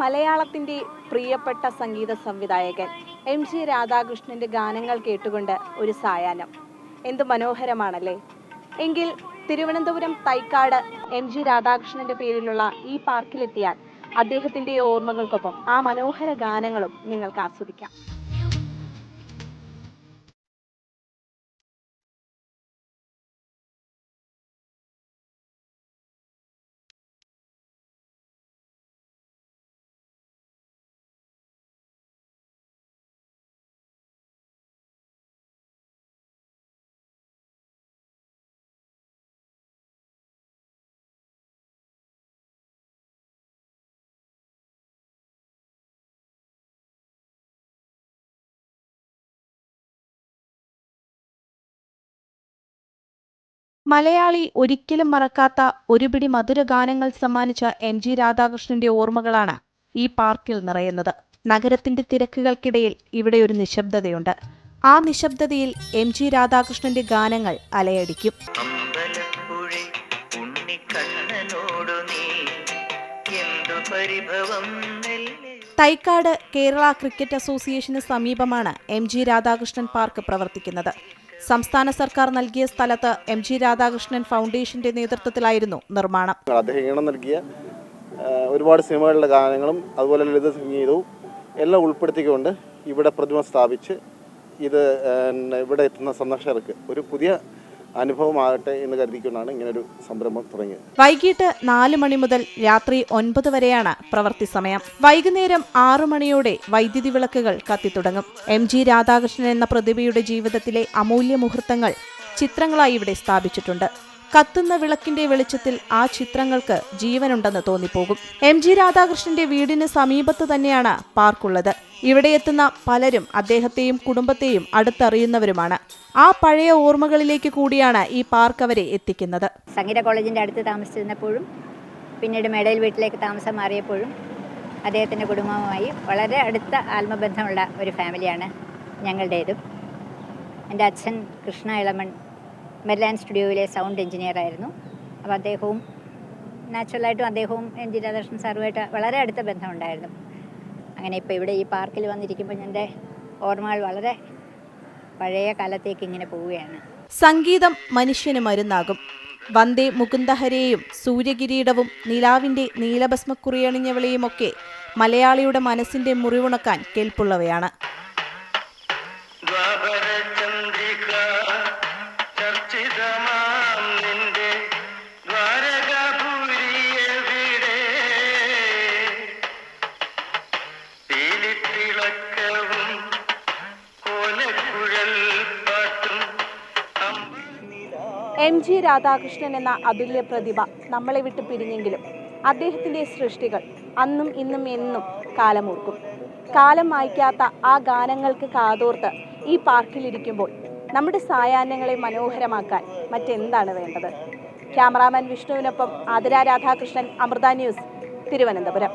മലയാളത്തിൻ്റെ പ്രിയപ്പെട്ട സംഗീത സംവിധായകൻ എം ജി രാധാകൃഷ്ണൻ്റെ ഗാനങ്ങൾ കേട്ടുകൊണ്ട് ഒരു സായാഹ്നം. എന്ത് മനോഹരമാണല്ലേ. എങ്കിൽ തിരുവനന്തപുരം തൈക്കാട് എം ജി രാധാകൃഷ്ണൻ്റെ പേരിലുള്ള ഈ പാർക്കിലെത്തിയാൽ അദ്ദേഹത്തിൻ്റെ ഓർമ്മകൾക്കൊപ്പം ആ മനോഹര ഗാനങ്ങളും നിങ്ങൾക്ക് ആസ്വദിക്കാം. മലയാളി ഒരിക്കലും മറക്കാത്ത ഒരുപിടി മധുരഗാനങ്ങൾ സമ്മാനിച്ച എം ജി രാധാകൃഷ്ണന്റെ ഓർമ്മകളാണ് ഈ പാർക്കിൽ നിറയുന്നത്. നഗരത്തിന്റെ തിരക്കുകൾക്കിടയിൽ ഇവിടെ ഒരു നിശബ്ദതയുണ്ട്. ആ നിശബ്ദതയിൽ എം ജി രാധാകൃഷ്ണന്റെ ഗാനങ്ങൾ അലയടിക്കും. തൈക്കാട് കേരള ക്രിക്കറ്റ് അസോസിയേഷന് സമീപമാണ് എം ജി രാധാകൃഷ്ണൻ പാർക്ക് പ്രവർത്തിക്കുന്നത്. സംസ്ഥാന സർക്കാർ നൽകിയ സ്ഥലത്ത് എം ജി രാധാകൃഷ്ണൻ ഫൗണ്ടേഷന്റെ നേതൃത്വത്തിലായിരുന്നു നിർമ്മാണം. അദ്ദേഹം ഈണം നൽകിയ ഒരുപാട് സിനിമകളിലെ ഗാനങ്ങളും അതുപോലെ ലളിത സംഗീതവും എല്ലാം ഉൾപ്പെടുത്തിക്കൊണ്ട് ഇവിടെ പ്രതിമ സ്ഥാപിച്ച് ഇത് ഇവിടെ എത്തുന്ന സന്ദർശകർക്ക് ഒരു പുതിയ അനുഭവമാകട്ടെ എന്ന് കരുതിക്കൊണ്ടാണ് ഇങ്ങനൊരു സംരംഭം തുടങ്ങിയത്. വൈകിട്ട് 4 മണി മുതൽ രാത്രി 9 വരെയാണ് പ്രവൃത്തി സമയം. വൈകുന്നേരം 6 മണിയോടെ വൈദ്യുതി വിളക്കുകൾ കത്തിത്തുടങ്ങും. എം ജി രാധാകൃഷ്ണൻ എന്ന പ്രതിഭയുടെ ജീവിതത്തിലെ അമൂല്യ മുഹൂർത്തങ്ങൾ ചിത്രങ്ങളായി ഇവിടെ സ്ഥാപിച്ചിട്ടുണ്ട്. കത്തുന്ന വിളക്കിന്റെ വെളിച്ചത്തിൽ ആ ചിത്രങ്ങൾക്ക് ജീവനുണ്ടെന്ന് തോന്നിപ്പോകും. എം ജി രാധാകൃഷ്ണന്റെ വീടിന് സമീപത്ത് തന്നെയാണ് പാർക്കുള്ളത്. ഇവിടെ എത്തുന്ന പലരും അദ്ദേഹത്തെയും കുടുംബത്തെയും അടുത്തറിയുന്നവരുമാണ്. ആ പഴയ ഓർമ്മകളിലേക്ക് കൂടിയാണ് ഈ പാർക്ക് അവരെ എത്തിക്കുന്നത്. സംഗീത കോളേജിന്റെ അടുത്ത് താമസിച്ചിരുന്നപ്പോഴും പിന്നീട് മേടയിൽ വീട്ടിലേക്ക് താമസം മാറിയപ്പോഴും അദ്ദേഹത്തിന്റെ കുടുംബവുമായി വളരെ അടുത്ത ആത്മബന്ധമുള്ള ഒരു ഫാമിലിയാണ് ഞങ്ങളുടേതും. എൻ്റെ അച്ഛൻ കൃഷ്ണ ഇളമൺ മെർലാൻഡ് സ്റ്റുഡിയോയിലെ സൗണ്ട് എഞ്ചിനീയർ ആയിരുന്നു. അപ്പോൾ അദ്ദേഹവും നാച്ചുറലായിട്ടും അദ്ദേഹവും എം ജി രാധാകൃഷ്ണൻ സാറുമായിട്ട് വളരെ അടുത്ത ബന്ധമുണ്ടായിരുന്നു. അങ്ങനെ ഇപ്പോൾ ഇവിടെ ഈ പാർക്കിൽ വന്നിരിക്കുമ്പോൾ എൻ്റെ ഓർമ്മകൾ വളരെ പഴയ കാലത്തേക്ക് ഇങ്ങനെ പോവുകയാണ്. സംഗീതം മനുഷ്യന് മരുന്നാകും. വന്ദേ മുകുന്ദഹരെയും സൂര്യകിരീടവും നിലാവിൻ്റെ നീലഭസ്മക്കുറിയണിഞ്ഞവളെയുമൊക്കെ മലയാളിയുടെ മനസ്സിൻ്റെ മുറിവുണക്കാൻ കേൾപ്പുള്ളവയാണ്. എം ജി രാധാകൃഷ്ണൻ എന്ന അതുല്യ പ്രതിഭ നമ്മളെ വിട്ട് പിരിഞ്ഞെങ്കിലും അദ്ദേഹത്തിൻ്റെ സൃഷ്ടികൾ അന്നും ഇന്നും എന്നും കാലമോർക്കും. കാലം മായ്ക്കാത്ത ആ ഗാനങ്ങൾക്ക് കാതോർത്ത് ഈ പാർക്കിലിരിക്കുമ്പോൾ നമ്മുടെ സായാഹ്നങ്ങളെ മനോഹരമാക്കാൻ മറ്റെന്താണ് വേണ്ടത്? ക്യാമറാമാൻ വിഷ്ണുവിനൊപ്പം ആതിര രാധാകൃഷ്ണൻ, അമൃത ന്യൂസ്, തിരുവനന്തപുരം.